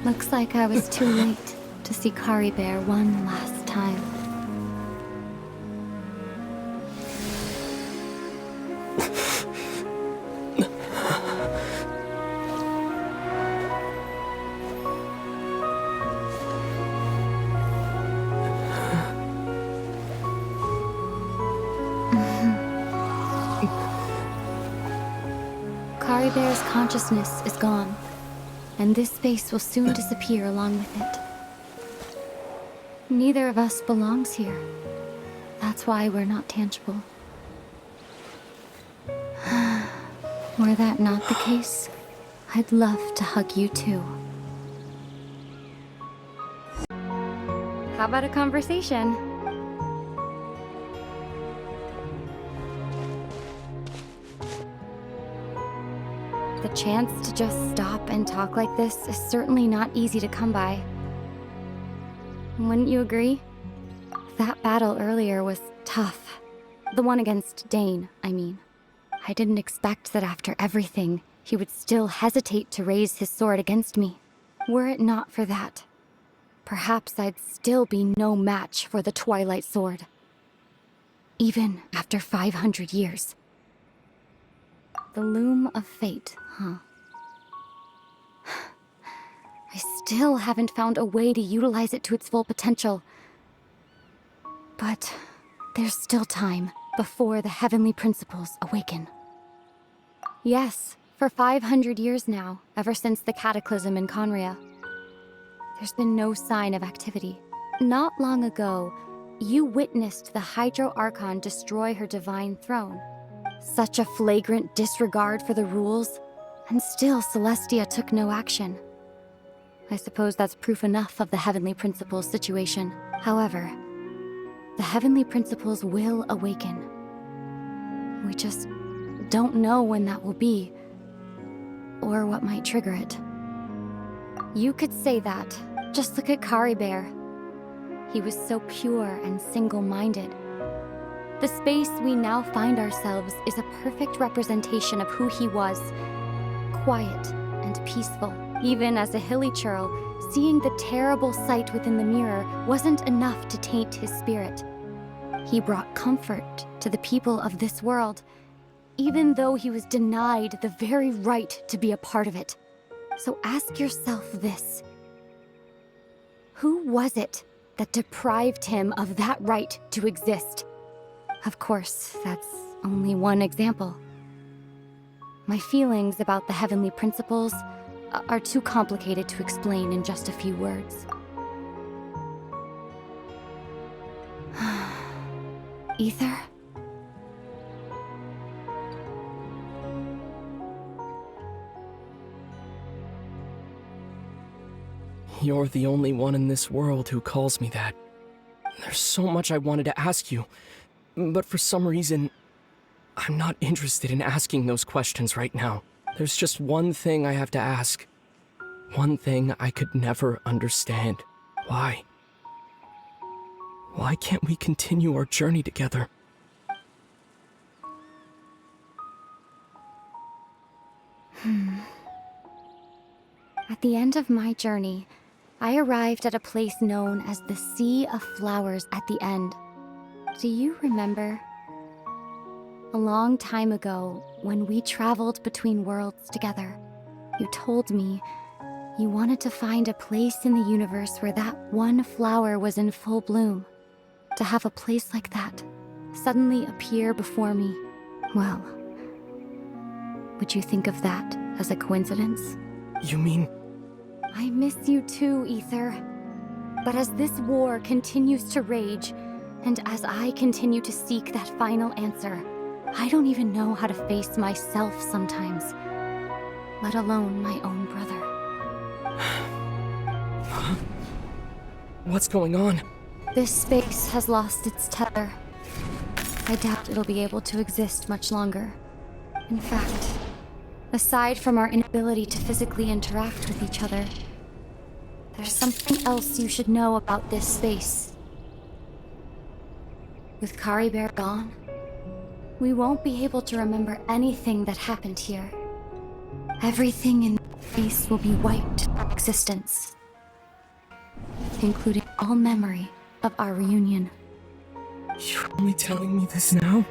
Looks like I was too late to see Kari Bear one last time. Kari Bear's consciousness is gone, and this space will soon disappear along with it. Neither of us belongs here. That's why we're not tangible. Were that not the case, I'd love to hug you too. How about a conversation? The chance to just stop and talk like this is certainly not easy to come by. Wouldn't you agree? That battle earlier was tough. The one against Dane, I mean. I didn't expect that after everything, he would still hesitate to raise his sword against me. Were it not for that, perhaps I'd still be no match for the Twilight Sword. Even after 500 years. The loom of fate, huh? I still haven't found a way to utilize it to its full potential. But there's still time before the heavenly principles awaken. Yes, for 500 years now, ever since the cataclysm in Conria, there's been no sign of activity. Not long ago, you witnessed the Hydro Archon destroy her divine throne. Such a flagrant disregard for the rules, and still Celestia took no action. I suppose that's proof enough of the Heavenly Principles situation. However, the Heavenly Principles will awaken. We just don't know when that will be, or what might trigger it. You could say that. Just look at Kari Bear. He was so pure and single-minded. The space we now find ourselves is a perfect representation of who he was. Quiet and peaceful. Even as a hilly churl, seeing the terrible sight within the mirror wasn't enough to taint his spirit. He brought comfort to the people of this world, even though he was denied the very right to be a part of it. So ask yourself this. Who was it that deprived him of that right to exist? Of course, that's only one example. My feelings about the Heavenly Principles are too complicated to explain in just a few words. Aether? You're the only one in this world who calls me that. There's so much I wanted to ask you, but for some reason, I'm not interested in asking those questions right now. There's just one thing I have to ask. One thing I could never understand. Why? Why can't we continue our journey together? At the end of my journey, I arrived at a place known as the Sea of Flowers at the end. Do you remember? A long time ago, when we traveled between worlds together, you told me you wanted to find a place in the universe where that one flower was in full bloom. To have a place like that suddenly appear before me, well, would you think of that as a coincidence? You mean... I miss you too, Aether. But as this war continues to rage, and as I continue to seek that final answer, I don't even know how to face myself sometimes, let alone my own brother. What's going on? This space has lost its tether. I doubt it'll be able to exist much longer. In fact, aside from our inability to physically interact with each other, there's something else you should know about this space. With Kari Bear gone, we won't be able to remember anything that happened here. Everything in this space will be wiped from existence. including all memory of our reunion. You're only telling me this now?